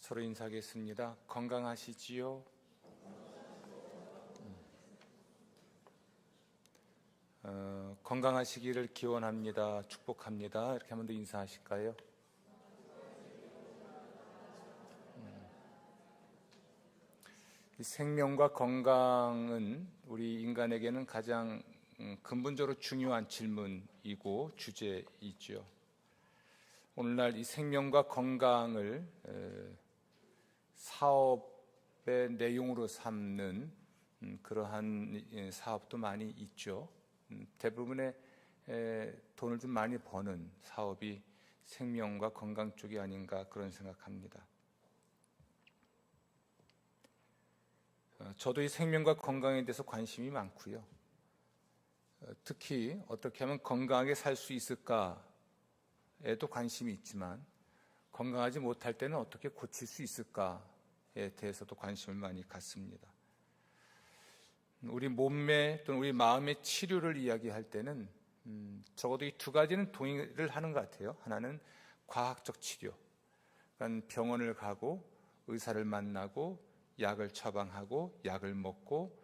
서로 인사하겠습니다. 건강하시지요? 건강하시기를 기원합니다. 축복합니다. 이렇게 한 번 더 인사하실까요? 이 생명과 건강은 우리 인간에게는 가장 근본적으로 중요한 질문이고 주제이죠. 오늘날 이 생명과 건강을 사업의 내용으로 삼는 그러한 사업도 많이 있죠. 대부분의 돈을 좀 많이 버는 사업이 생명과 건강 쪽이 아닌가 그런 생각합니다. 저도 이 생명과 건강에 대해서 관심이 많고요. 특히 어떻게 하면 건강하게 살 수 있을까에도 관심이 있지만 건강하지 못할 때는 어떻게 고칠 수 있을까에 대해서도 관심을 많이 갖습니다. 우리 몸매 또는 우리 마음의 치료를 이야기할 때는 적어도 이 두 가지는 동의를 하는 것 같아요. 하나는 과학적 치료, 그러니까 병원을 가고 의사를 만나고 약을 처방하고 약을 먹고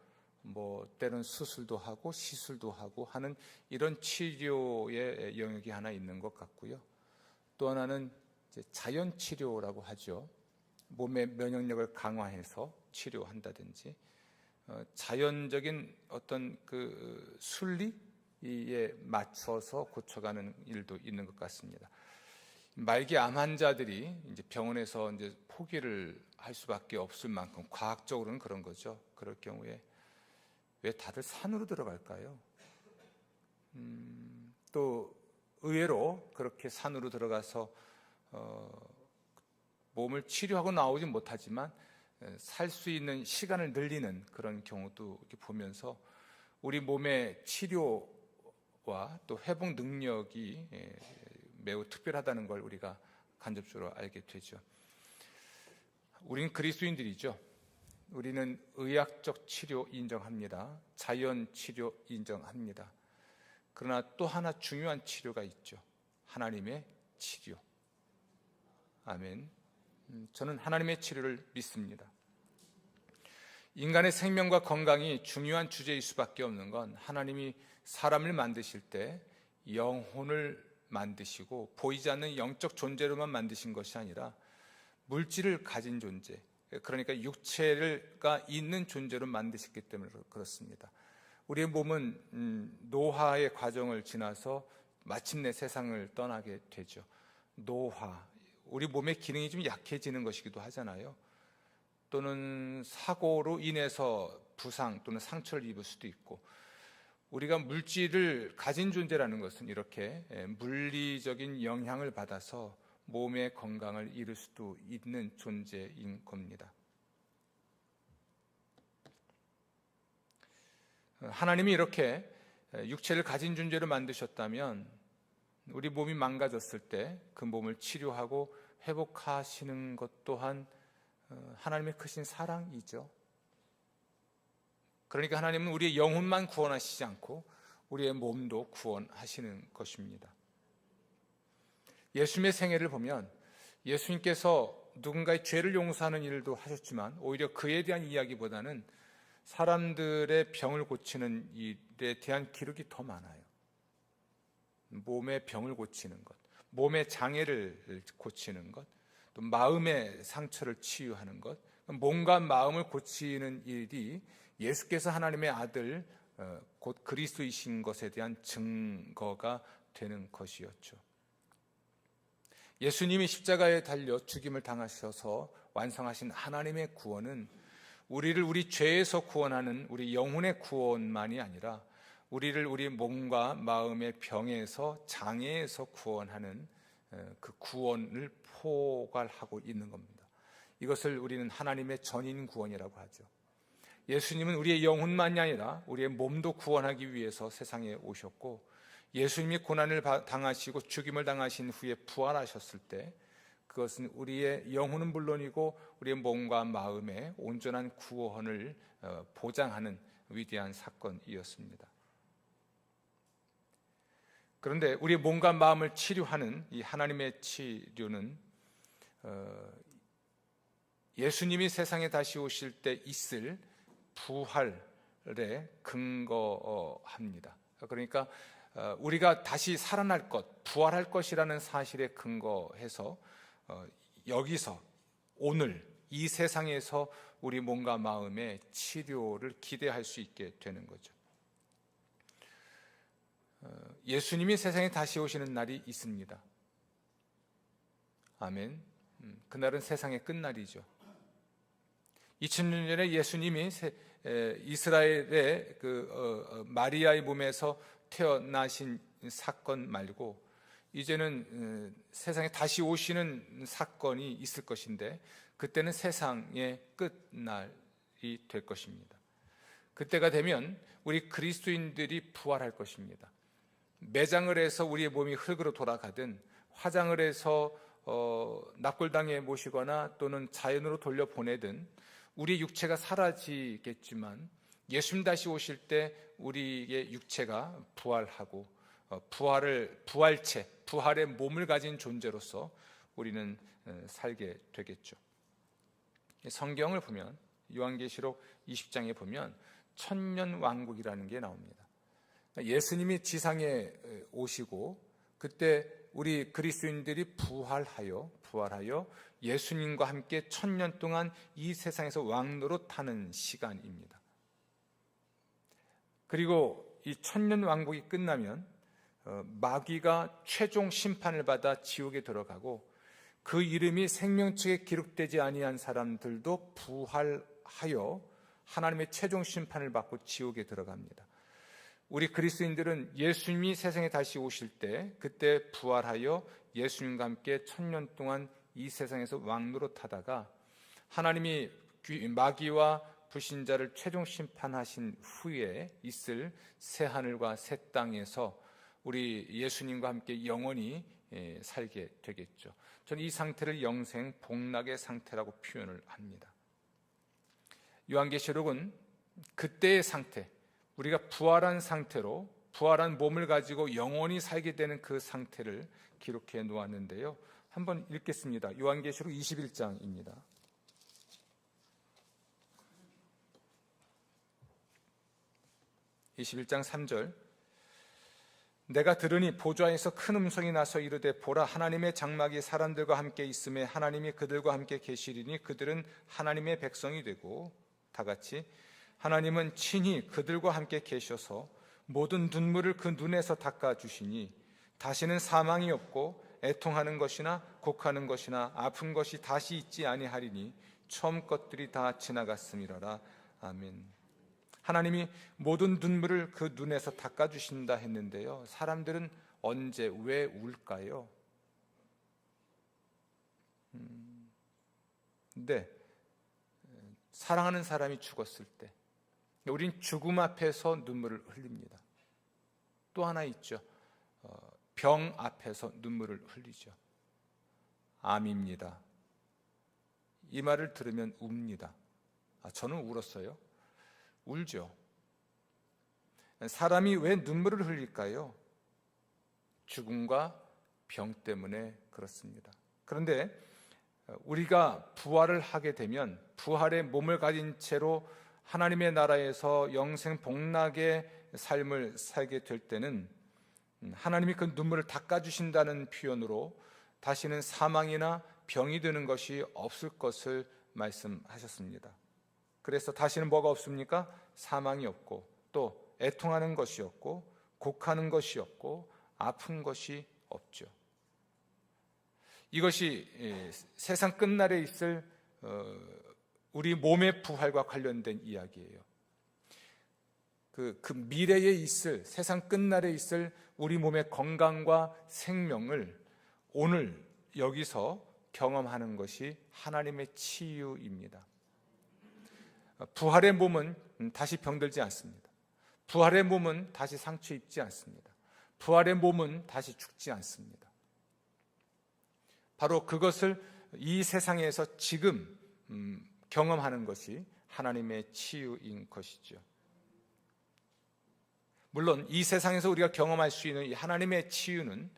때로는 수술도 하고 시술도 하고 하는 이런 치료의 영역이 하나 있는 것 같고요. 또 하나는 이제 자연 치료라고 하죠. 몸의 면역력을 강화해서 치료한다든지 자연적인 어떤 그 순리에 맞춰서 고쳐가는 일도 있는 것 같습니다. 말기 암 환자들이 이제 병원에서 이제 포기를 할 수밖에 없을 만큼 과학적으로는 그런 거죠. 그럴 경우에 왜 다들 산으로 들어갈까요? 또 의외로 그렇게 산으로 들어가서 몸을 치료하고 나오지 못하지만 살 수 있는 시간을 늘리는 그런 경우도 이렇게 보면서 우리 몸의 치료와 또 회복 능력이 매우 특별하다는 걸 우리가 간접적으로 알게 되죠. 우리는 그리스도인들이죠. 우리는 의학적 치료 인정합니다. 자연 치료 인정합니다. 그러나 또 하나 중요한 치료가 있죠. 하나님의 치료. 아멘. 저는 하나님의 치료를 믿습니다. 인간의 생명과 건강이 중요한 주제일 수밖에 없는 건 하나님이 사람을 만드실 때 영혼을 만드시고 보이지 않는 영적 존재로만 만드신 것이 아니라 물질을 가진 존재, 그러니까 육체가 있는 존재로 만드셨기 때문에 그렇습니다. 우리의 몸은 노화의 과정을 지나서 마침내 세상을 떠나게 되죠. 노화, 우리 몸의 기능이 좀 약해지는 것이기도 하잖아요. 또는 사고로 인해서 부상 또는 상처를 입을 수도 있고, 우리가 물질을 가진 존재라는 것은 이렇게 물리적인 영향을 받아서 몸의 건강을 잃을 수도 있는 존재인 겁니다. 하나님이 이렇게 육체를 가진 존재로 만드셨다면 우리 몸이 망가졌을 때 그 몸을 치료하고 회복하시는 것 또한 하나님의 크신 사랑이죠. 그러니까 하나님은 우리의 영혼만 구원하시지 않고 우리의 몸도 구원하시는 것입니다. 예수님의 생애를 보면 예수님께서 누군가의 죄를 용서하는 일도 하셨지만 오히려 그에 대한 이야기보다는 사람들의 병을 고치는 일에 대한 기록이 더 많아요. 몸의 병을 고치는 것, 몸의 장애를 고치는 것, 또 마음의 상처를 치유하는 것, 몸과 마음을 고치는 일이 예수께서 하나님의 아들 곧 그리스도이신 것에 대한 증거가 되는 것이었죠. 예수님이 십자가에 달려 죽임을 당하셔서 완성하신 하나님의 구원은 우리를 우리 죄에서 구원하는 우리 영혼의 구원만이 아니라 우리를 우리 몸과 마음의 병에서 장애에서 구원하는 그 구원을 포괄하고 있는 겁니다. 이것을 우리는 하나님의 전인 구원이라고 하죠. 예수님은 우리의 영혼만이 아니라 우리의 몸도 구원하기 위해서 세상에 오셨고, 예수님이 고난을 당하시고 죽임을 당하신 후에 부활하셨을 때 그것은 우리의 영혼은 물론이고 우리의 몸과 마음의 온전한 구원을 보장하는 위대한 사건이었습니다. 그런데 우리의 몸과 마음을 치료하는 이 하나님의 치료는 예수님이 세상에 다시 오실 때 있을 부활에 근거합니다. 그러니까 우리가 다시 살아날 것, 부활할 것이라는 사실에 근거해서 여기서 오늘 이 세상에서 우리 몸과 마음의 치료를 기대할 수 있게 되는 거죠. 예수님이 세상에 다시 오시는 날이 있습니다. 아멘. 그날은 세상의 끝날이죠. 2000년 전에 예수님이 이스라엘의 마리아의 몸에서 태어나신 사건 말고 이제는 세상에 다시 오시는 사건이 있을 것인데, 그때는 세상의 끝날이 될 것입니다. 그때가 되면 우리 그리스도인들이 부활할 것입니다. 매장을 해서 우리의 몸이 흙으로 돌아가든, 화장을 해서 납골당에 모시거나 또는 자연으로 돌려보내든 우리의 육체가 사라지겠지만, 예수님 다시 오실 때 우리의 육체가 부활하고 부활체, 부활의 몸을 가진 존재로서 우리는 살게 되겠죠. 성경을 보면 요한계시록 20장에 보면 천년왕국이라는 게 나옵니다. 예수님이 지상에 오시고 그때 우리 그리스도인들이 부활하여 예수님과 함께 1000년 동안 이 세상에서 왕노릇하는 시간입니다. 그리고 이 1000년 왕국이 끝나면 마귀가 최종 심판을 받아 지옥에 들어가고, 그 이름이 생명책에 기록되지 아니한 사람들도 부활하여 하나님의 최종 심판을 받고 지옥에 들어갑니다. 우리 그리스도인들은 예수님이 세상에 다시 오실 때 그때 부활하여 예수님과 함께 1000년 동안 이 세상에서 왕노릇하다가 하나님이 마귀와 불신자를 최종 심판하신 후에 있을 새 하늘과 새 땅에서 우리 예수님과 함께 영원히 살게 되겠죠. 저는 이 상태를 영생 복락의 상태라고 표현을 합니다. 요한계시록은 그때의 상태, 우리가 부활한 상태로 부활한 몸을 가지고 영원히 살게 되는 그 상태를 기록해 놓았는데요. 한번 읽겠습니다. 요한계시록 21장입니다. 21장 3절. 내가 들으니 보좌에서 큰 음성이 나서 이르되 보라, 하나님의 장막이 사람들과 함께 있음에 하나님이 그들과 함께 계시리니 그들은 하나님의 백성이 되고, 다 같이 하나님은 친히 그들과 함께 계셔서 모든 눈물을 그 눈에서 닦아주시니 다시는 사망이 없고 애통하는 것이나 곡하는 것이나 아픈 것이 다시 있지 아니하리니 처음 것들이 다 지나갔음이로라. 아멘. 하나님이 모든 눈물을 그 눈에서 닦아주신다 했는데요, 사람들은 언제 왜 울까요? 네, 사랑하는 사람이 죽었을 때 우린 죽음 앞에서 눈물을 흘립니다. 또 하나 있죠. 병 앞에서 눈물을 흘리죠. 암입니다. 이 말을 들으면 웁니다. 저는 울었어요. 울죠. 사람이 왜 눈물을 흘릴까요? 죽음과 병 때문에 그렇습니다. 그런데 우리가 부활을 하게 되면, 부활의 몸을 가진 채로 하나님의 나라에서 영생 복락의 삶을 살게 될 때는 하나님이 그 눈물을 닦아주신다는 표현으로 다시는 사망이나 병이 드는 것이 없을 것을 말씀하셨습니다. 그래서 다시는 뭐가 없습니까? 사망이 없고, 또 애통하는 것이 없고, 곡하는 것이 없고, 아픈 것이 없죠. 이것이 세상 끝날에 있을 우리 몸의 부활과 관련된 이야기예요. 그 미래에 있을, 세상 끝날에 있을 우리 몸의 건강과 생명을 오늘 여기서 경험하는 것이 하나님의 치유입니다. 부활의 몸은 다시 병들지 않습니다. 부활의 몸은 다시 상처 입지 않습니다. 부활의 몸은 다시 죽지 않습니다. 바로 그것을 이 세상에서 지금 경험하는 것이 하나님의 치유인 것이죠. 물론 이 세상에서 우리가 경험할 수 있는 이 하나님의 치유는,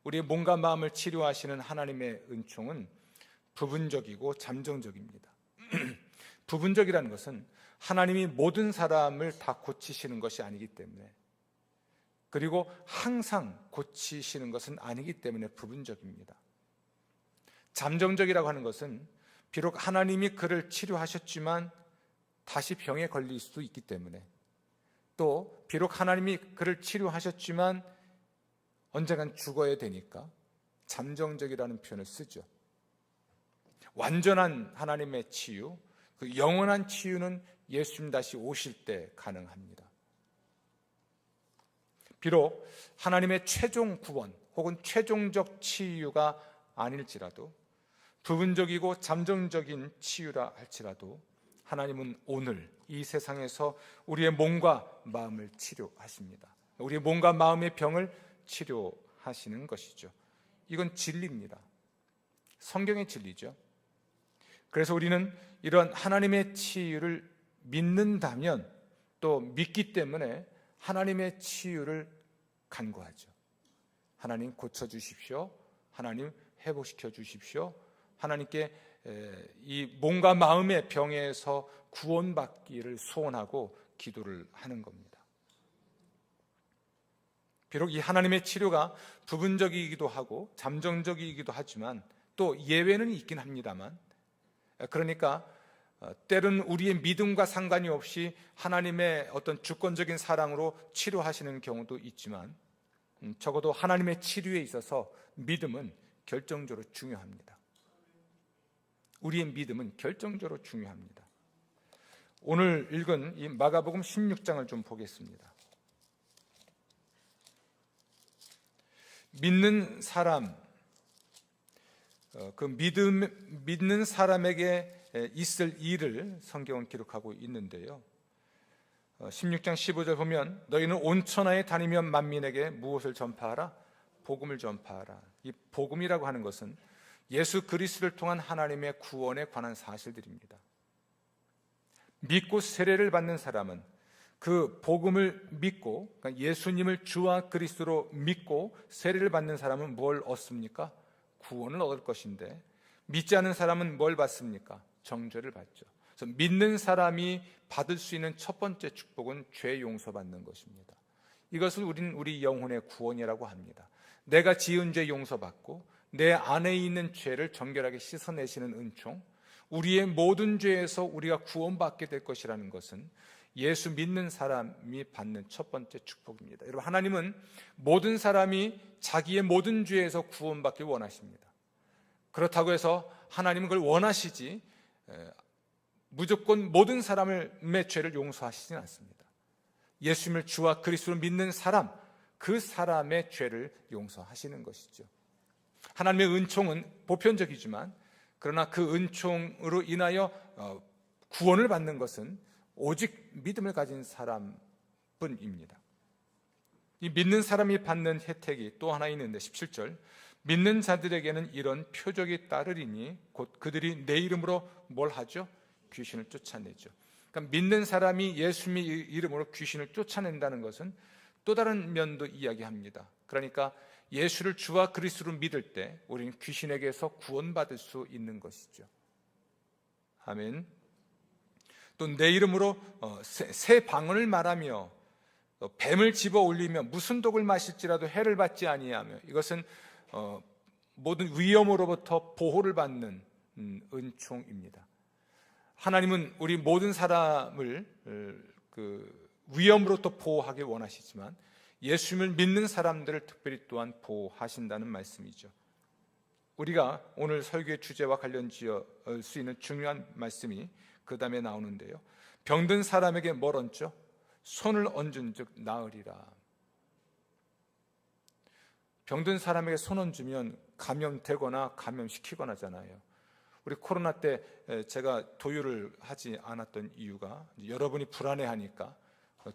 우리의 몸과 마음을 치료하시는 하나님의 은총은 부분적이고 잠정적입니다. 부분적이라는 것은 하나님이 모든 사람을 다 고치시는 것이 아니기 때문에, 그리고 항상 고치시는 것은 아니기 때문에 부분적입니다. 잠정적이라고 하는 것은 비록 하나님이 그를 치료하셨지만 다시 병에 걸릴 수도 있기 때문에, 또 비록 하나님이 그를 치료하셨지만 언젠간 죽어야 되니까 잠정적이라는 표현을 쓰죠. 완전한 하나님의 치유, 그 영원한 치유는 예수님 다시 오실 때 가능합니다. 비록 하나님의 최종 구원 혹은 최종적 치유가 아닐지라도, 부분적이고 잠정적인 치유라 할지라도 하나님은 오늘 이 세상에서 우리의 몸과 마음을 치료하십니다. 우리의 몸과 마음의 병을 치료하시는 것이죠. 이건 진리입니다. 성경의 진리죠. 그래서 우리는 이런 하나님의 치유를 믿는다면, 또 믿기 때문에 하나님의 치유를 간구하죠. 하나님 고쳐주십시오. 하나님 회복시켜 주십시오. 하나님께 이 몸과 마음의 병에서 구원받기를 소원하고 기도를 하는 겁니다. 비록 이 하나님의 치료가 부분적이기도 하고 잠정적이기도 하지만 또 예외는 있긴 합니다만, 그러니까 때로는 우리의 믿음과 상관이 없이 하나님의 어떤 주권적인 사랑으로 치료하시는 경우도 있지만, 적어도 하나님의 치료에 있어서 믿음은 결정적으로 중요합니다. 우리의 믿음은 결정적으로 중요합니다. 오늘 읽은 이 마가복음 16장을 좀 보겠습니다. 믿는 사람, 그 믿는 사람에게 있을 일을 성경은 기록하고 있는데요. 16장 15절 보면 너희는 온 천하에 다니며 만민에게 무엇을 전파하라? 복음을 전파하라. 이 복음이라고 하는 것은 예수 그리스도를 통한 하나님의 구원에 관한 사실들입니다. 믿고 세례를 받는 사람은 그 복음을 믿고, 그러니까 예수님을 주와 그리스도로 믿고 세례를 받는 사람은 뭘 얻습니까? 구원을 얻을 것인데, 믿지 않는 사람은 뭘 받습니까? 정죄를 받죠. 그래서 믿는 사람이 받을 수 있는 첫 번째 축복은 죄 용서받는 것입니다. 이것을 우리는 우리 영혼의 구원이라고 합니다. 내가 지은 죄 용서받고 내 안에 있는 죄를 정결하게 씻어내시는 은총, 우리의 모든 죄에서 우리가 구원받게 될 것이라는 것은 예수 믿는 사람이 받는 첫 번째 축복입니다. 여러분, 하나님은 모든 사람이 자기의 모든 죄에서 구원받길 원하십니다. 그렇다고 해서 하나님은 그걸 원하시지 무조건 모든 사람의 죄를 용서하시진 않습니다. 예수님을 주와 그리스도를 믿는 사람, 그 사람의 죄를 용서하시는 것이죠. 하나님의 은총은 보편적이지만, 그러나 그 은총으로 인하여 구원을 받는 것은 오직 믿음을 가진 사람뿐입니다. 이 믿는 사람이 받는 혜택이 또 하나 있는데, 17절 믿는 자들에게는 이런 표적이 따르리니 곧 그들이 내 이름으로 뭘 하죠? 귀신을 쫓아내죠. 그러니까 믿는 사람이 예수님의 이름으로 귀신을 쫓아낸다는 것은 또 다른 면도 이야기합니다. 그러니까 예수를 주와 그리스도로 믿을 때 우리는 귀신에게서 구원받을 수 있는 것이죠. 아멘. 또 내 이름으로 새 방언을 말하며 뱀을 집어 올리며 무슨 독을 마실지라도 해를 받지 아니하며, 이것은 모든 위험으로부터 보호를 받는 은총입니다. 하나님은 우리 모든 사람을 그 위험으로부터 보호하길 원하시지만 예수님을 믿는 사람들을 특별히 또한 보호하신다는 말씀이죠. 우리가 오늘 설교의 주제와 관련 지을 수 있는 중요한 말씀이 그 다음에 나오는데요. 병든 사람에게 뭘 얹죠? 손을 얹은 즉 나으리라. 병든 사람에게 손 얹으면 감염되거나 감염시키거나 하잖아요. 우리 코로나 때 제가 도유를 하지 않았던 이유가, 여러분이 불안해하니까,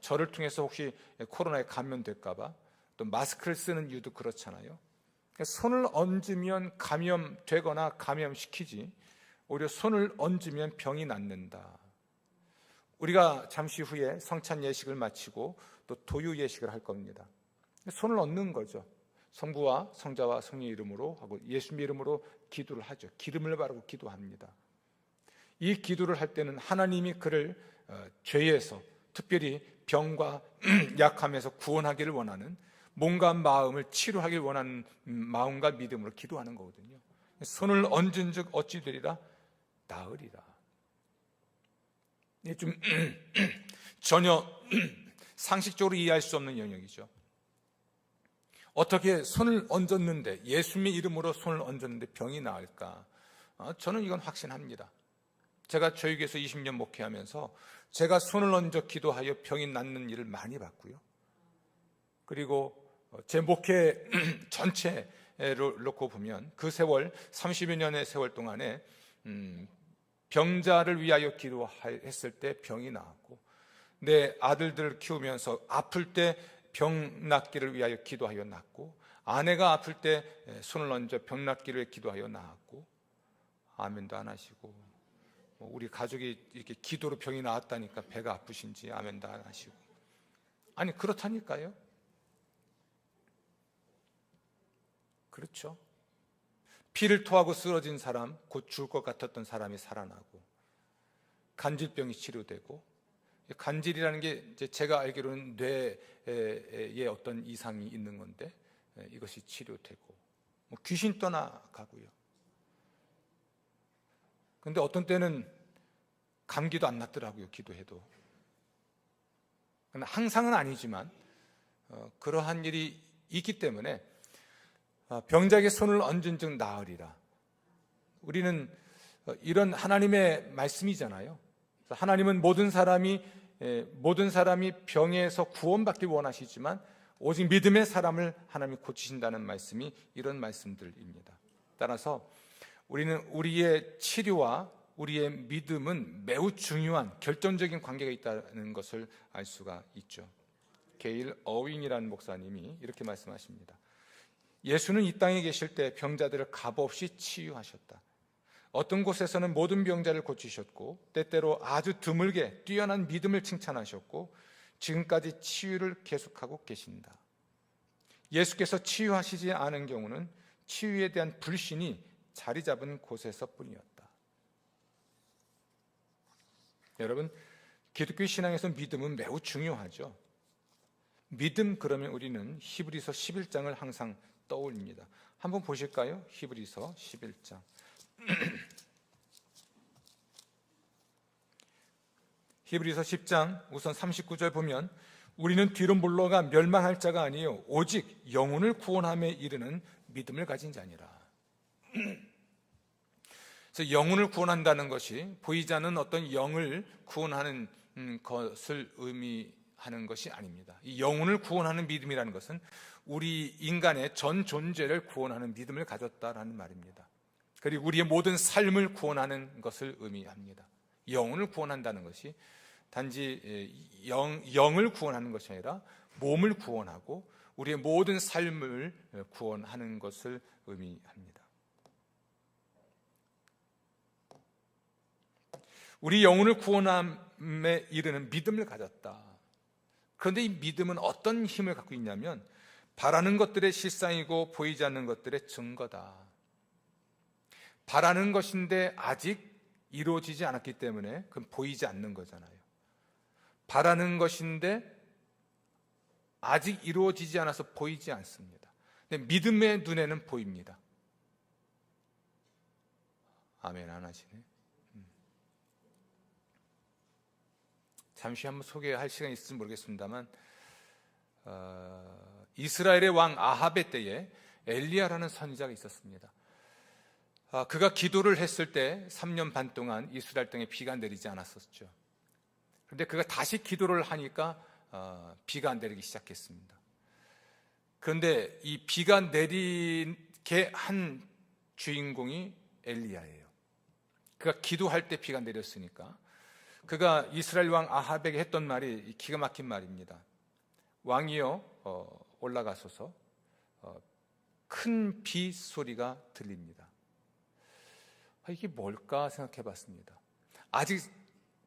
저를 통해서 혹시 코로나에 감염될까 봐, 또 마스크를 쓰는 이유도 그렇잖아요. 손을 얹으면 감염되거나 감염시키지, 오히려 손을 얹으면 병이 낫는다. 우리가 잠시 후에 성찬 예식을 마치고 또 도유 예식을 할 겁니다. 손을 얹는 거죠. 성부와 성자와 성령의 이름으로 하고 예수님의 이름으로 기도를 하죠. 기름을 바르고 기도합니다. 이 기도를 할 때는 하나님이 그를 죄에서, 특별히 병과 약함에서 구원하기를 원하는, 몸과 마음을 치료하기를 원하는 마음과 믿음으로 기도하는 거거든요. 손을 얹은 즉 어찌 되리라? 나으리라. 이게 좀 전혀 상식적으로 이해할 수 없는 영역이죠. 어떻게 손을 얹었는데, 예수님의 이름으로 손을 얹었는데 병이 나을까? 저는 이건 확신합니다. 제가 저희교회에서 20년 목회하면서 제가 손을 얹어 기도하여 병이 낫는 일을 많이 봤고요. 그리고 제 목회 전체를 놓고 보면 그 세월, 30여 년의 세월 동안에 병자를 위하여 기도했을 때 병이 나았고, 내 아들들을 키우면서 아플 때 병 낫기를 위하여 기도하여 낫고, 아내가 아플 때 손을 얹어 병 낫기를 기도하여 나았고, 아멘도 안 하시고, 우리 가족이 이렇게 기도로 병이 나았다니까 배가 아프신지 아멘도 안 하시고. 아니, 그렇다니까요. 그렇죠. 피를 토하고 쓰러진 사람, 곧 죽을 것 같았던 사람이 살아나고, 간질병이 치료되고, 간질이라는 게 이제 제가 알기로는 뇌에 어떤 이상이 있는 건데 이것이 치료되고, 귀신 떠나가고요. 그런데 어떤 때는 감기도 안 낫더라고요, 기도해도. 항상은 아니지만 그러한 일이 있기 때문에 병자에게 손을 얹은 즉 나으리라. 우리는 이런 하나님의 말씀이잖아요. 하나님은 모든 사람이 병에서 구원받길 원하시지만 오직 믿음의 사람을 하나님이 고치신다는 말씀이 이런 말씀들입니다. 따라서 우리는 우리의 치료와 우리의 믿음은 매우 중요한 결정적인 관계가 있다는 것을 알 수가 있죠. 게일 어윈이라는 목사님이 이렇게 말씀하십니다. 예수는 이 땅에 계실 때 병자들을 값없이 치유하셨다. 어떤 곳에서는 모든 병자를 고치셨고, 때때로 아주 드물게 뛰어난 믿음을 칭찬하셨고, 지금까지 치유를 계속하고 계신다. 예수께서 치유하시지 않은 경우는 치유에 대한 불신이 자리 잡은 곳에서 뿐이었다. 여러분, 기독교 신앙에서 믿음은 매우 중요하죠. 믿음 그러면 우리는 히브리서 11장을 항상 떠올립니다. 한번 보실까요? 히브리서 11장. 히브리서 10장 우선 39절 보면, 우리는 뒤로 물러가 멸망할 자가 아니요 오직 영혼을 구원함에 이르는 믿음을 가진 자니라. 그래서 영혼을 구원한다는 것이 보이지 않는 어떤 영을 구원하는 것을 의미하는 것이 아닙니다. 이 영혼을 구원하는 믿음이라는 것은 우리 인간의 전 존재를 구원하는 믿음을 가졌다라는 말입니다. 그리고 우리의 모든 삶을 구원하는 것을 의미합니다. 영혼을 구원한다는 것이 단지 영을 구원하는 것이 아니라 몸을 구원하고 우리의 모든 삶을 구원하는 것을 의미합니다. 우리 영혼을 구원함에 이르는 믿음을 가졌다. 그런데 이 믿음은 어떤 힘을 갖고 있냐면 바라는 것들의 실상이고 보이지 않는 것들의 증거다. 바라는 것인데 아직 이루어지지 않았기 때문에 그건 보이지 않는 거잖아요. 바라는 것인데 아직 이루어지지 않아서 보이지 않습니다. 근데 믿음의 눈에는 보입니다. 아멘 안 하시네. 잠시 한번 소개할 시간이 있을지 모르겠습니다만 이스라엘의 왕 아합의 때에 엘리야라는 선지자가 있었습니다. 그가 기도를 했을 때 3년 반 동안 이스라엘 땅에 비가 내리지 않았었죠. 그런데 그가 다시 기도를 하니까 비가 내리기 시작했습니다. 그런데 이 비가 내리게 한 주인공이 엘리야예요. 그가 기도할 때 비가 내렸으니까 그가 이스라엘 왕 아합에게 했던 말이 기가 막힌 말입니다. 왕이여 올라가소서 큰 비 소리가 들립니다. 이게 뭘까 생각해 봤습니다. 아직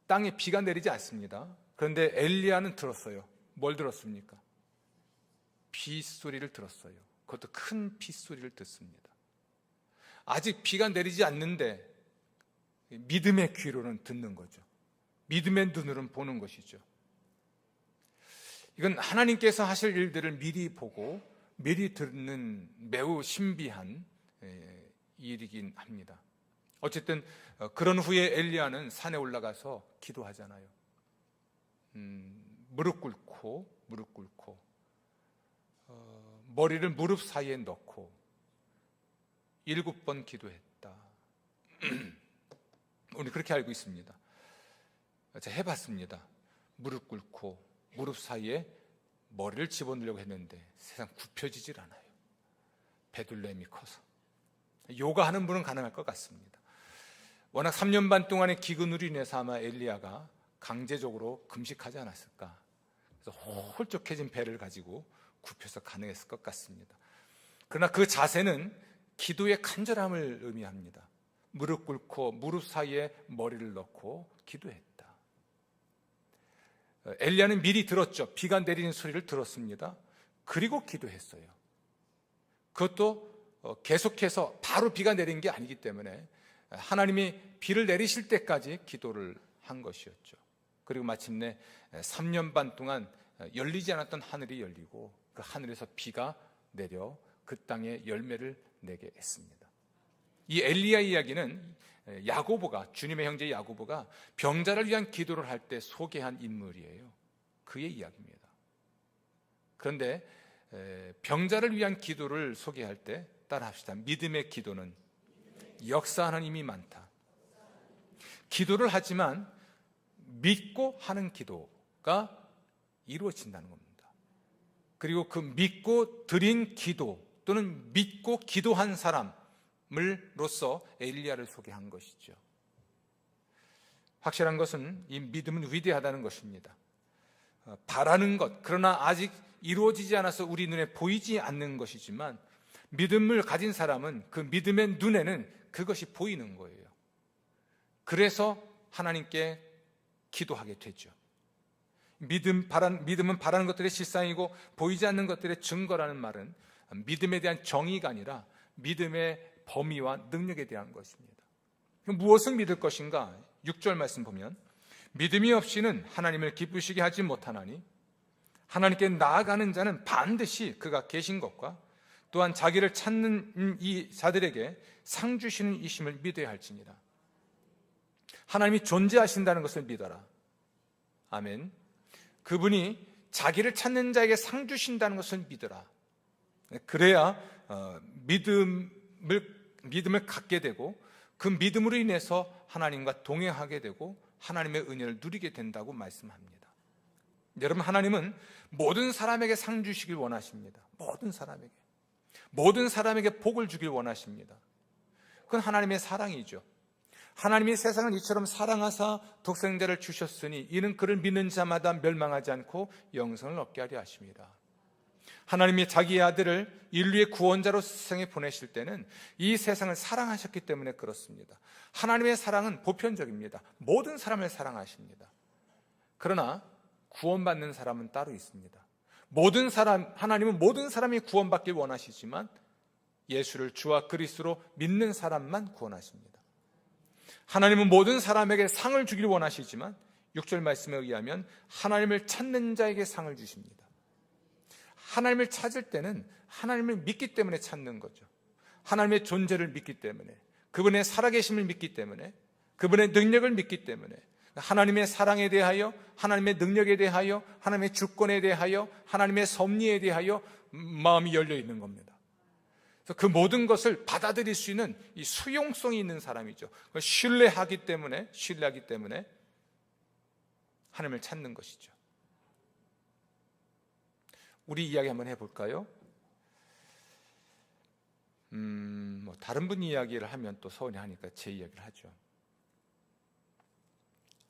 땅에 비가 내리지 않습니다. 그런데 엘리야는 들었어요. 뭘 들었습니까? 비 소리를 들었어요. 그것도 큰 비 소리를 듣습니다. 아직 비가 내리지 않는데 믿음의 귀로는 듣는 거죠. 믿음의 눈으로는 보는 것이죠. 이건 하나님께서 하실 일들을 미리 보고 미리 듣는 매우 신비한 일이긴 합니다. 어쨌든 그런 후에 엘리야는 산에 올라가서 기도하잖아요. 무릎 꿇고 머리를 무릎 사이에 넣고 7번 기도했다. 우리 그렇게 알고 있습니다. 제가 해봤습니다. 무릎 꿇고 무릎 사이에 머리를 집어넣으려고 했는데 세상 굽혀지질 않아요. 베들레헴이 커서. 요가하는 분은 가능할 것 같습니다. 워낙 3년 반 동안의 기근으로 인해서 아마 엘리야가 강제적으로 금식하지 않았을까. 그래서 홀쭉해진 배를 가지고 굽혀서 가능했을 것 같습니다. 그러나 그 자세는 기도의 간절함을 의미합니다. 무릎 꿇고 무릎 사이에 머리를 넣고 기도했다. 엘리야는 미리 들었죠. 비가 내리는 소리를 들었습니다. 그리고 기도했어요. 그것도 계속해서 바로 비가 내린 게 아니기 때문에 하나님이 비를 내리실 때까지 기도를 한 것이었죠. 그리고 마침내 3년 반 동안 열리지 않았던 하늘이 열리고 그 하늘에서 비가 내려 그 땅에 열매를 내게 했습니다. 이 엘리야 이야기는 야고보가, 주님의 형제 야고보가 병자를 위한 기도를 할 때 소개한 인물이에요. 그의 이야기입니다. 그런데 병자를 위한 기도를 소개할 때 따라합시다. 믿음의 기도는 역사하는 힘이 많다. 기도를 하지만 믿고 하는 기도가 이루어진다는 겁니다. 그리고 그 믿고 드린 기도 또는 믿고 기도한 사람으로서 엘리야를 소개한 것이죠. 확실한 것은 이 믿음은 위대하다는 것입니다. 바라는 것, 그러나 아직 이루어지지 않아서 우리 눈에 보이지 않는 것이지만 믿음을 가진 사람은 그 믿음의 눈에는 그것이 보이는 거예요. 그래서 하나님께 기도하게 되죠. 믿음은 바라는 것들의 실상이고 보이지 않는 것들의 증거라는 말은 믿음에 대한 정의가 아니라 믿음의 범위와 능력에 대한 것입니다. 무엇을 믿을 것인가? 6절 말씀 보면 믿음이 없이는 하나님을 기쁘시게 하지 못하나니 하나님께 나아가는 자는 반드시 그가 계신 것과 또한 자기를 찾는 이 자들에게 상 주시는 이심을 믿어야 할지니라. 하나님이 존재하신다는 것을 믿어라. 아멘. 그분이 자기를 찾는 자에게 상 주신다는 것을 믿어라. 그래야 믿음을 갖게 되고 그 믿음으로 인해서 하나님과 동행하게 되고 하나님의 은혜를 누리게 된다고 말씀합니다. 여러분, 하나님은 모든 사람에게 상 주시길 원하십니다. 모든 사람에게 복을 주길 원하십니다. 그건 하나님의 사랑이죠. 하나님이 세상을 이처럼 사랑하사 독생자를 주셨으니 이는 그를 믿는 자마다 멸망하지 않고 영생을 얻게 하려 하십니다. 하나님이 자기의 아들을 인류의 구원자로 세상에 보내실 때는 이 세상을 사랑하셨기 때문에 그렇습니다. 하나님의 사랑은 보편적입니다. 모든 사람을 사랑하십니다. 그러나 구원받는 사람은 따로 있습니다. 하나님은 모든 사람이 구원받길 원하시지만 예수를 주와 그리스도로 믿는 사람만 구원하십니다. 하나님은 모든 사람에게 상을 주길 원하시지만 6절 말씀에 의하면 하나님을 찾는 자에게 상을 주십니다. 하나님을 찾을 때는 하나님을 믿기 때문에 찾는 거죠. 하나님의 존재를 믿기 때문에, 그분의 살아계심을 믿기 때문에, 그분의 능력을 믿기 때문에, 하나님의 사랑에 대하여, 하나님의 능력에 대하여, 하나님의 주권에 대하여, 하나님의 섭리에 대하여 마음이 열려 있는 겁니다. 그래서 그 모든 것을 받아들일 수 있는 이 수용성이 있는 사람이죠. 신뢰하기 때문에 하나님을 찾는 것이죠. 우리 이야기 한번 해볼까요? 다른 분 이야기를 하면 또 서운해하니까 제 이야기를 하죠.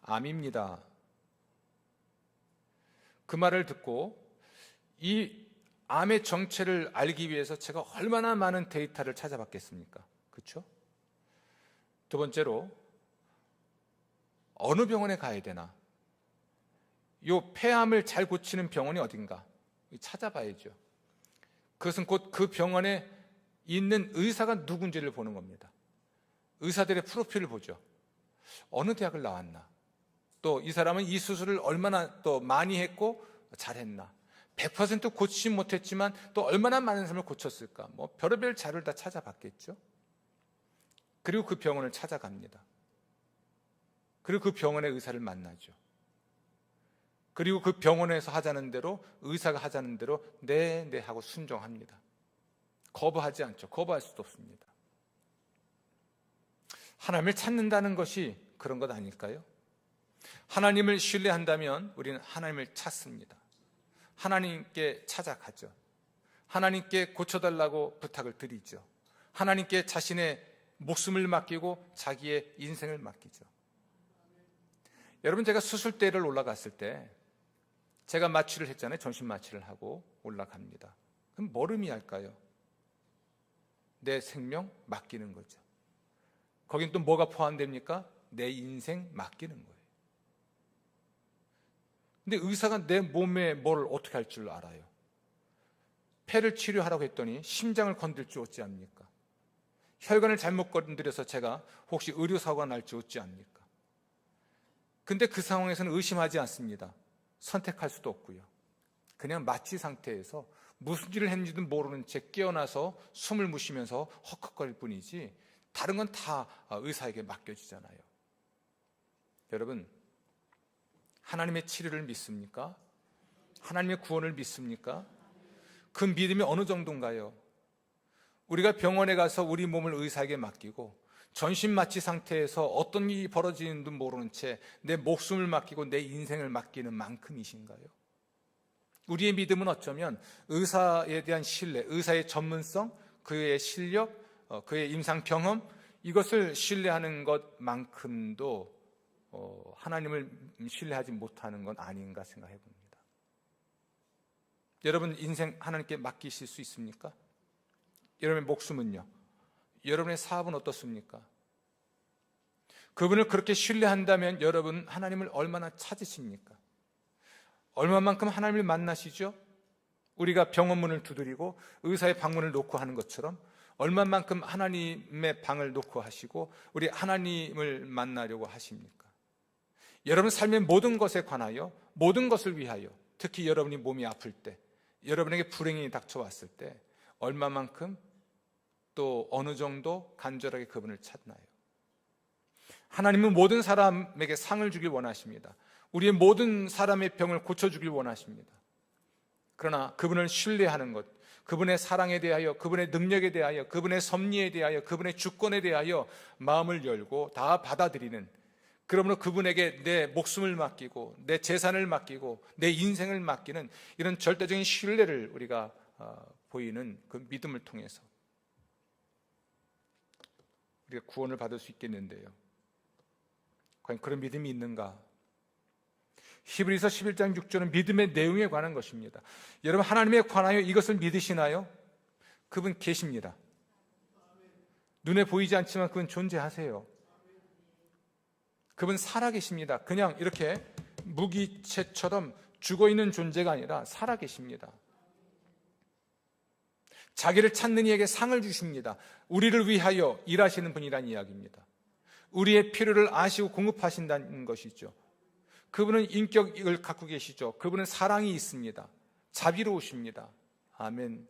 암입니다. 그 말을 듣고 이 암의 정체를 알기 위해서 제가 얼마나 많은 데이터를 찾아봤겠습니까? 그렇죠? 두 번째로 어느 병원에 가야 되나? 이 폐암을 잘 고치는 병원이 어딘가? 찾아봐야죠. 그것은 곧 그 병원에 있는 의사가 누군지를 보는 겁니다. 의사들의 프로필을 보죠. 어느 대학을 나왔나, 또 이 사람은 이 수술을 얼마나 또 많이 했고 잘했나, 100% 고치지 못했지만 또 얼마나 많은 사람을 고쳤을까, 뭐 별의별 자료를 다 찾아봤겠죠. 그리고 그 병원을 찾아갑니다. 그리고 그 병원의 의사를 만나죠. 그리고 그 병원에서 하자는 대로, 의사가 하자는 대로 네 하고 순종합니다. 거부하지 않죠. 거부할 수도 없습니다. 하나님을 찾는다는 것이 그런 것 아닐까요? 하나님을 신뢰한다면 우리는 하나님을 찾습니다. 하나님께 찾아가죠. 하나님께 고쳐달라고 부탁을 드리죠. 하나님께 자신의 목숨을 맡기고 자기의 인생을 맡기죠. 여러분, 제가 수술대를 올라갔을 때 제가 마취를 했잖아요. 전신 마취를 하고 올라갑니다. 그럼 뭘 의미할까요? 내 생명 맡기는 거죠. 거긴 또 뭐가 포함됩니까? 내 인생 맡기는 거예요. 근데 의사가 내 몸에 뭘 어떻게 할 줄 알아요? 폐를 치료하라고 했더니 심장을 건들 줄 어찌 압니까? 혈관을 잘못 건드려서 제가 혹시 의료사고가 날지 어찌 압니까? 근데 그 상황에서는 의심하지 않습니다. 선택할 수도 없고요. 그냥 마취 상태에서 무슨 일을 했는지도 모르는 채 깨어나서 숨을 무쉬면서 헉헉거릴 뿐이지 다른 건 다 의사에게 맡겨지잖아요. 여러분, 하나님의 치료를 믿습니까? 하나님의 구원을 믿습니까? 그 믿음이 어느 정도인가요? 우리가 병원에 가서 우리 몸을 의사에게 맡기고 전신 마취 상태에서 어떤 일이 벌어지는지도 모르는 채 내 목숨을 맡기고 내 인생을 맡기는 만큼이신가요? 우리의 믿음은 어쩌면 의사에 대한 신뢰, 의사의 전문성, 그의 실력, 그의 임상 경험, 이것을 신뢰하는 것만큼도 하나님을 신뢰하지 못하는 건 아닌가 생각해 봅니다. 여러분, 인생 하나님께 맡기실 수 있습니까? 여러분의 목숨은요? 여러분의 사업은 어떻습니까? 그분을 그렇게 신뢰한다면 여러분 하나님을 얼마나 찾으십니까? 얼마만큼 하나님을 만나시죠? 우리가 병원 문을 두드리고 의사의 방문을 놓고 하는 것처럼 얼마만큼 하나님의 방을 놓고 하시고 우리 하나님을 만나려고 하십니까? 여러분 삶의 모든 것에 관하여, 모든 것을 위하여, 특히 여러분이 몸이 아플 때, 여러분에게 불행이 닥쳐왔을 때 얼마만큼 또 어느 정도 간절하게 그분을 찾나요? 하나님은 모든 사람에게 상을 주길 원하십니다. 우리의 모든 사람의 병을 고쳐주길 원하십니다. 그러나 그분을 신뢰하는 것, 그분의 사랑에 대하여, 그분의 능력에 대하여, 그분의 섭리에 대하여, 그분의 주권에 대하여 마음을 열고 다 받아들이는, 그러므로 그분에게 내 목숨을 맡기고 내 재산을 맡기고 내 인생을 맡기는 이런 절대적인 신뢰를 우리가 보이는 그 믿음을 통해서 우리가 구원을 받을 수 있겠는데요. 과연 그런 믿음이 있는가? 히브리서 11장 6절은 믿음의 내용에 관한 것입니다. 여러분, 하나님에 관하여 이것을 믿으시나요? 그분 계십니다. 눈에 보이지 않지만 그분 존재하세요. 그분 살아계십니다. 그냥 이렇게 무기체처럼 죽어있는 존재가 아니라 살아계십니다. 자기를 찾는 이에게 상을 주십니다. 우리를 위하여 일하시는 분이란 이야기입니다. 우리의 필요를 아시고 공급하신다는 것이죠. 그분은 인격을 갖고 계시죠. 그분은 사랑이 있습니다. 자비로우십니다. 아멘.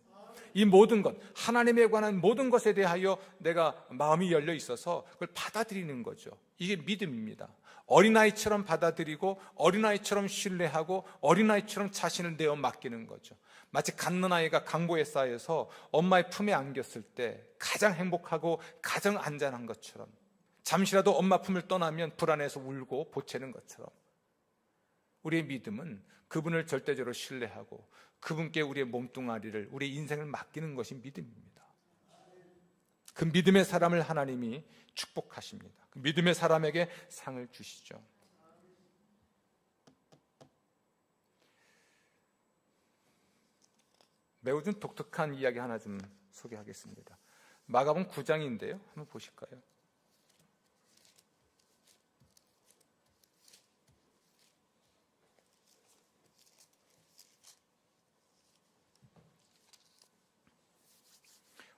이 모든 것, 하나님에 관한 모든 것에 대하여 내가 마음이 열려 있어서 그걸 받아들이는 거죠. 이게 믿음입니다. 어린아이처럼 받아들이고 어린아이처럼 신뢰하고 어린아이처럼 자신을 내어 맡기는 거죠. 마치 갓난아이가 강보에 쌓여서 엄마의 품에 안겼을 때 가장 행복하고 가장 안전한 것처럼, 잠시라도 엄마 품을 떠나면 불안해서 울고 보채는 것처럼, 우리의 믿음은 그분을 절대적으로 신뢰하고 그분께 우리의 몸뚱아리를, 우리의 인생을 맡기는 것이 믿음입니다. 그 믿음의 사람을 하나님이 축복하십니다. 그 믿음의 사람에게 상을 주시죠. 매우 좀 독특한 이야기 하나 좀 소개하겠습니다. 마가복음 9장인데요. 한번 보실까요?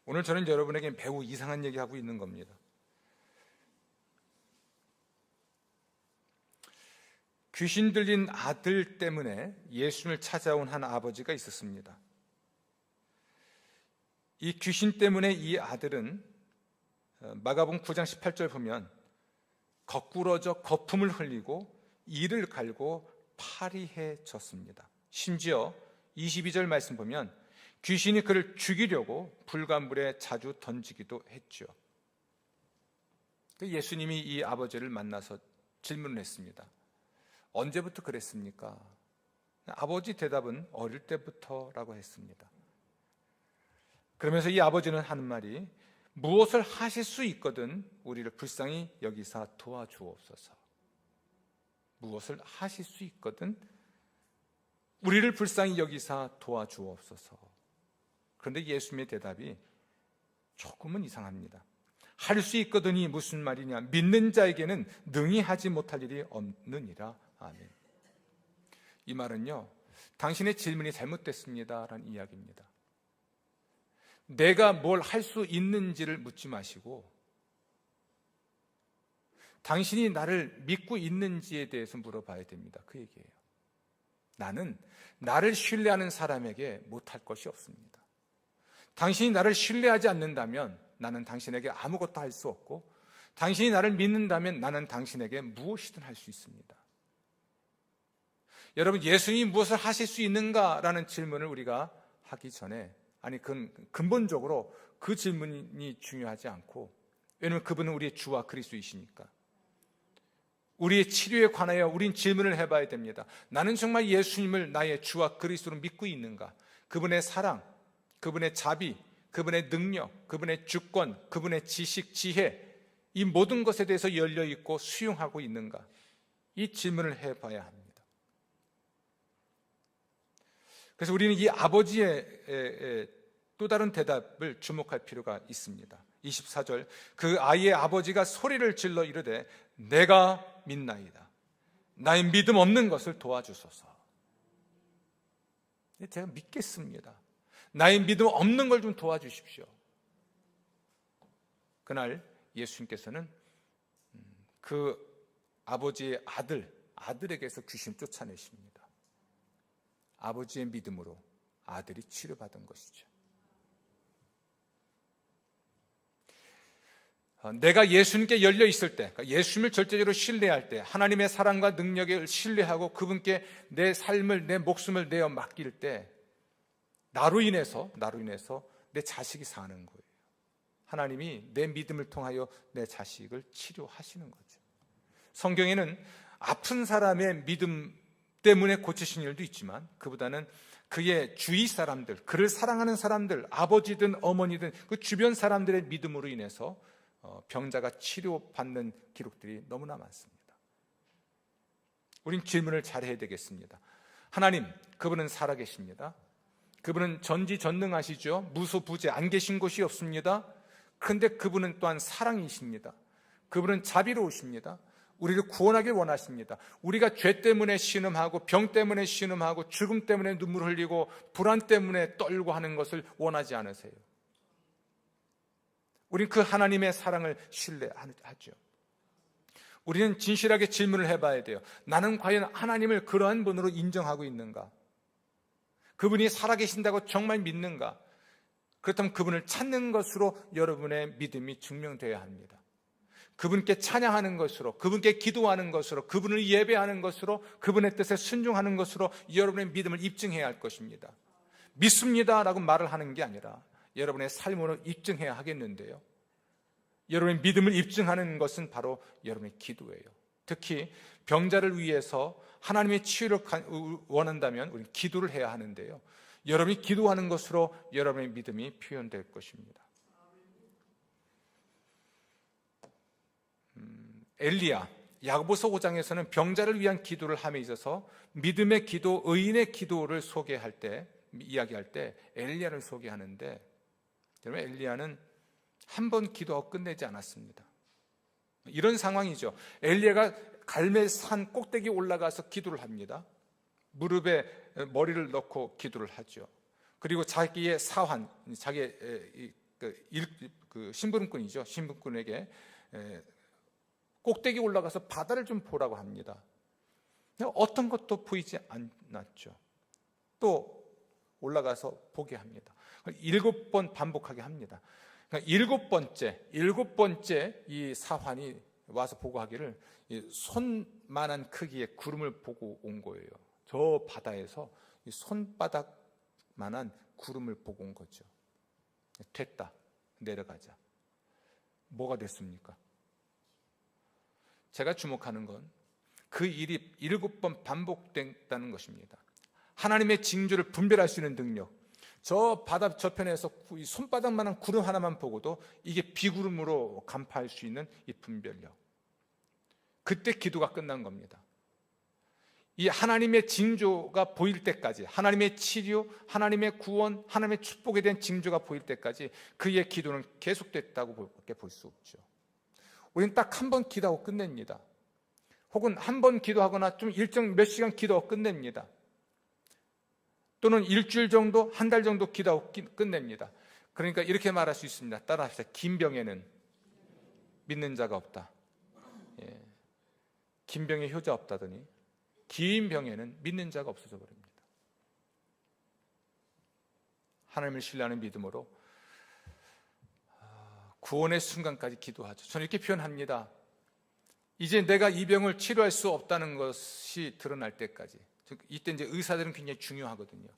오늘 저는 여러분에게 매우 이상한 얘기하고 있는 겁니다. 귀신 들린 아들 때문에 예수님을 찾아온 한 아버지가 있었습니다. 이 귀신 때문에 이 아들은 마가복음 9장 18절 보면 거꾸러져 거품을 흘리고 이를 갈고 파리해졌습니다. 심지어 22절 말씀 보면 귀신이 그를 죽이려고 불간물에 자주 던지기도 했죠. 예수님이 이 아버지를 만나서 질문을 했습니다. 언제부터 그랬습니까? 아버지 대답은 어릴 때부터라고 했습니다. 그러면서 이 아버지는 하는 말이 무엇을 하실 수 있거든 우리를 불쌍히 여기사 도와주옵소서. 무엇을 하실 수 있거든 우리를 불쌍히 여기사 도와주옵소서. 그런데 예수님의 대답이 조금은 이상합니다. 할 수 있거든이 무슨 말이냐? 믿는 자에게는 능히 하지 못할 일이 없느니라. 아멘. 이 말은요, 당신의 질문이 잘못됐습니다 라는 이야기입니다. 내가 뭘 할 수 있는지를 묻지 마시고 당신이 나를 믿고 있는지에 대해서 물어봐야 됩니다. 그 얘기예요. 나는 나를 신뢰하는 사람에게 못할 것이 없습니다. 당신이 나를 신뢰하지 않는다면 나는 당신에게 아무것도 할 수 없고, 당신이 나를 믿는다면 나는 당신에게 무엇이든 할 수 있습니다. 여러분, 예수님이 무엇을 하실 수 있는가라는 질문을 우리가 하기 전에, 근본적으로 그 질문이 중요하지 않고, 왜냐하면 그분은 우리의 주와 그리스도이시니까. 우리의 치료에 관하여 우린 질문을 해봐야 됩니다. 나는 정말 예수님을 나의 주와 그리스도로 믿고 있는가? 그분의 사랑, 그분의 자비, 그분의 능력, 그분의 주권, 그분의 지식, 지혜, 이 모든 것에 대해서 열려있고 수용하고 있는가? 이 질문을 해봐야 합니다. 그래서 우리는 이 아버지의 또 다른 대답을 주목할 필요가 있습니다. 24절, 그 아이의 아버지가 소리를 질러 이르되 내가 믿나이다. 나의 믿음 없는 것을 도와주소서. 제가 믿겠습니다. 나의 믿음 없는 걸 좀 도와주십시오. 그날 예수님께서는 그 아버지의 아들에게서 귀신 쫓아내십니다. 아버지의 믿음으로 아들이 치료받은 것이죠. 내가 예수님께 열려 있을 때, 예수님을 절대적으로 신뢰할 때, 하나님의 사랑과 능력을 신뢰하고 그분께 내 삶을, 내 목숨을 내어 맡길 때, 나로 인해서 내 자식이 사는 거예요. 하나님이 내 믿음을 통하여 내 자식을 치료하시는 거죠. 성경에는 아픈 사람의 믿음 때문에 고치신 일도 있지만, 그보다는 그의 주위 사람들, 그를 사랑하는 사람들, 아버지든 어머니든 그 주변 사람들의 믿음으로 인해서 병자가 치료받는 기록들이 너무나 많습니다. 우린 질문을 잘해야 되겠습니다. 하나님, 그분은 살아계십니다. 그분은 전지전능하시죠. 무소부재, 안 계신 곳이 없습니다. 그런데 그분은 또한 사랑이십니다. 그분은 자비로우십니다. 우리를 구원하길 원하십니다. 우리가 죄 때문에 신음하고 병 때문에 신음하고 죽음 때문에 눈물 흘리고 불안 때문에 떨고 하는 것을 원하지 않으세요. 우리는 그 하나님의 사랑을 신뢰하죠. 우리는 진실하게 질문을 해봐야 돼요. 나는 과연 하나님을 그러한 분으로 인정하고 있는가? 그분이 살아계신다고 정말 믿는가? 그렇다면 그분을 찾는 것으로 여러분의 믿음이 증명되어야 합니다. 그분께 찬양하는 것으로, 그분께 기도하는 것으로, 그분을 예배하는 것으로, 그분의 뜻에 순종하는 것으로 여러분의 믿음을 입증해야 할 것입니다. 믿습니다라고 말을 하는 게 아니라 여러분의 삶으로 입증해야 하겠는데요. 여러분의 믿음을 입증하는 것은 바로 여러분의 기도예요. 특히 병자를 위해서 하나님의 치유를 원한다면 우리는 기도를 해야 하는데요. 여러분이 기도하는 것으로 여러분의 믿음이 표현될 것입니다. 엘리야, 야고보서 5장에서는 병자를 위한 기도를 함에 있어서 믿음의 기도, 의인의 기도를 이야기할 때 엘리야를 소개하는데, 여러분, 엘리야는 한 번 기도하고 끝내지 않았습니다. 이런 상황이죠. 엘리야가 갈멜산 꼭대기 올라가서 기도를 합니다. 무릎에 머리를 넣고 기도를 하죠. 그리고 자기의 사환, 자기의 신분꾼이죠. 신분꾼에게 꼭대기 올라가서 바다를 좀 보라고 합니다. 어떤 것도 보이지 않았죠. 또 올라가서 보게 합니다. 7번 반복하게 합니다. 그러니까 7번째 이 사환이 와서 보고하기를 손만한 크기의 구름을 보고 온 거예요. 저 바다에서 이 손바닥만한 구름을 보고 온 거죠. 됐다, 내려가자. 뭐가 됐습니까? 제가 주목하는 건 그 일이 7번 반복됐다는 것입니다. 하나님의 징조를 분별할 수 있는 능력, 저 바다 저편에서 이 손바닥만한 구름 하나만 보고도 이게 비구름으로 간파할 수 있는 이 분별력, 그때 기도가 끝난 겁니다. 이 하나님의 징조가 보일 때까지, 하나님의 치료, 하나님의 구원, 하나님의 축복에 대한 징조가 보일 때까지 그의 기도는 계속됐다고 볼 수 없죠. 우리는 딱 한 번 기도하고 끝냅니다. 혹은 한 번 기도하거나 좀 일정 몇 시간 기도하고 끝냅니다. 또는 일주일 정도, 한 달 정도 기도하고 끝냅니다. 그러니까 이렇게 말할 수 있습니다. 따라합시다. 긴 병에는 믿는 자가 없다. 예. 긴 병에 효자 없다더니 긴 병에는 믿는 자가 없어져 버립니다. 하나님을 신뢰하는 믿음으로 구원의 순간까지 기도하죠. 저는 이렇게 표현합니다. 이제 내가 이 병을 치료할 수 없다는 것이 드러날 때까지, 이때 이제 의사들은 굉장히 중요하거든요.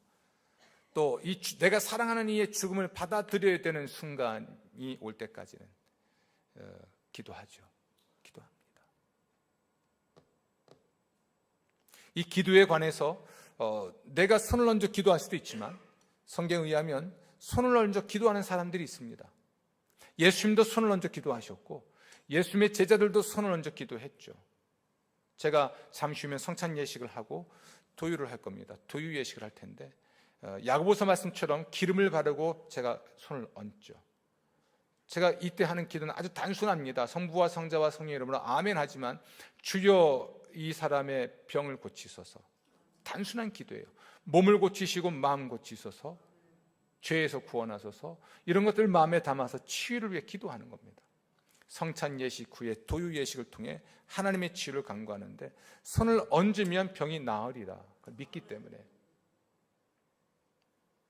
또 내가 사랑하는 이의 죽음을 받아들여야 되는 순간이 올 때까지는 기도하죠. 기도합니다. 이 기도에 관해서 내가 손을 얹어 기도할 수도 있지만 성경에 의하면 손을 얹어 기도하는 사람들이 있습니다. 예수님도 손을 얹어 기도하셨고 예수님의 제자들도 손을 얹어 기도했죠. 제가 잠시 후면 성찬 예식을 하고 도유를 할 겁니다. 도유 예식을 할 텐데 야고보서 말씀처럼 기름을 바르고 제가 손을 얹죠. 제가 이때 하는 기도는 아주 단순합니다. 성부와 성자와 성령의 이름으로 아멘 하지만 주여 이 사람의 병을 고치소서. 단순한 기도예요. 몸을 고치시고 마음 고치소서, 죄에서 구원하소서, 이런 것들을 마음에 담아서 치유를 위해 기도하는 겁니다. 성찬 예식 후에 도유 예식을 통해 하나님의 치유를 간구하는데 손을 얹으면 병이 나으리라 믿기 때문에.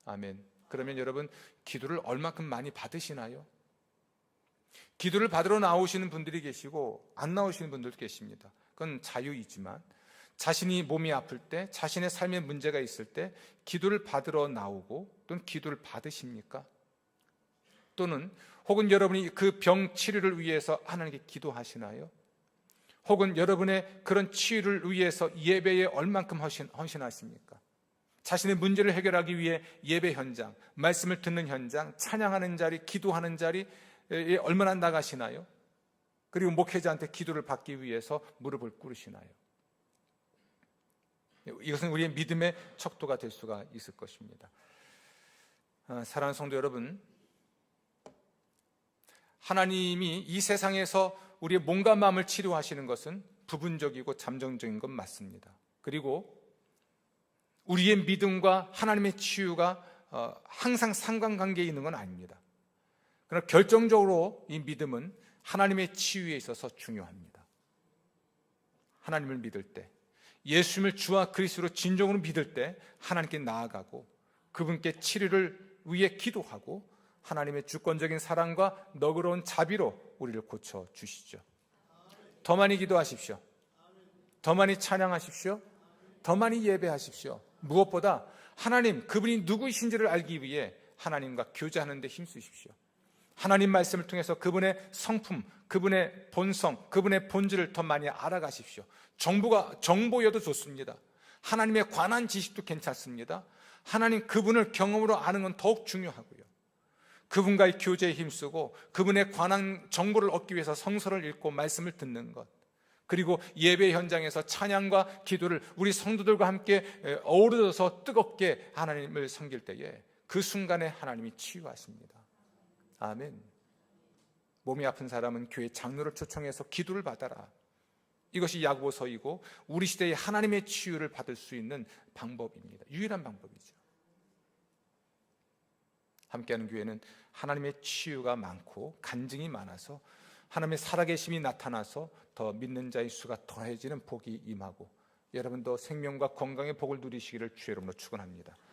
아멘. 그러면 여러분, 기도를 얼마큼 많이 받으시나요? 기도를 받으러 나오시는 분들이 계시고 안 나오시는 분들도 계십니다. 그건 자유이지만 자신이 몸이 아플 때, 자신의 삶에 문제가 있을 때 기도를 받으러 나오고 또는 기도를 받으십니까? 또는 혹은 여러분이 그 병 치료를 위해서 하나님께 기도하시나요? 혹은 여러분의 그런 치유를 위해서 예배에 얼만큼 헌신하십니까? 자신의 문제를 해결하기 위해 예배 현장, 말씀을 듣는 현장, 찬양하는 자리, 기도하는 자리에 얼마나 나가시나요? 그리고 목회자한테 기도를 받기 위해서 무릎을 꿇으시나요? 이것은 우리의 믿음의 척도가 될 수가 있을 것입니다. 사랑하는 성도 여러분, 하나님이 이 세상에서 우리의 몸과 마음을 치료하시는 것은 부분적이고 잠정적인 건 맞습니다. 그리고 우리의 믿음과 하나님의 치유가 항상 상관관계에 있는 건 아닙니다. 그러나 결정적으로 이 믿음은 하나님의 치유에 있어서 중요합니다. 하나님을 믿을 때, 예수님을 주와 그리스도로 진정으로 믿을 때 하나님께 나아가고 그분께 치료를 위해 기도하고 하나님의 주권적인 사랑과 너그러운 자비로 우리를 고쳐주시죠. 더 많이 기도하십시오. 더 많이 찬양하십시오. 더 많이 예배하십시오. 무엇보다 하나님, 그분이 누구이신지를 알기 위해 하나님과 교제하는 데 힘쓰십시오. 하나님 말씀을 통해서 그분의 성품, 그분의 본성, 그분의 본질을 더 많이 알아가십시오. 정보여도 좋습니다. 하나님에 관한 지식도 괜찮습니다. 하나님 그분을 경험으로 아는 건 더욱 중요하고요. 그분과의 교제에 힘쓰고 그분에 관한 정보를 얻기 위해서 성서를 읽고 말씀을 듣는 것, 그리고 예배 현장에서 찬양과 기도를 우리 성도들과 함께 어우러져서 뜨겁게 하나님을 섬길 때에 그 순간에 하나님이 치유하십니다. 아멘. 몸이 아픈 사람은 교회 장로를 초청해서 기도를 받아라. 이것이 야고보서이고 우리 시대에 하나님의 치유를 받을 수 있는 방법입니다. 유일한 방법이죠. 함께하는 교회는 하나님의 치유가 많고 간증이 많아서 하나님의 살아계심이 나타나서 더 믿는 자의 수가 더해지는 복이 임하고 여러분도 생명과 건강의 복을 누리시기를 주의 이름으로 축원합니다.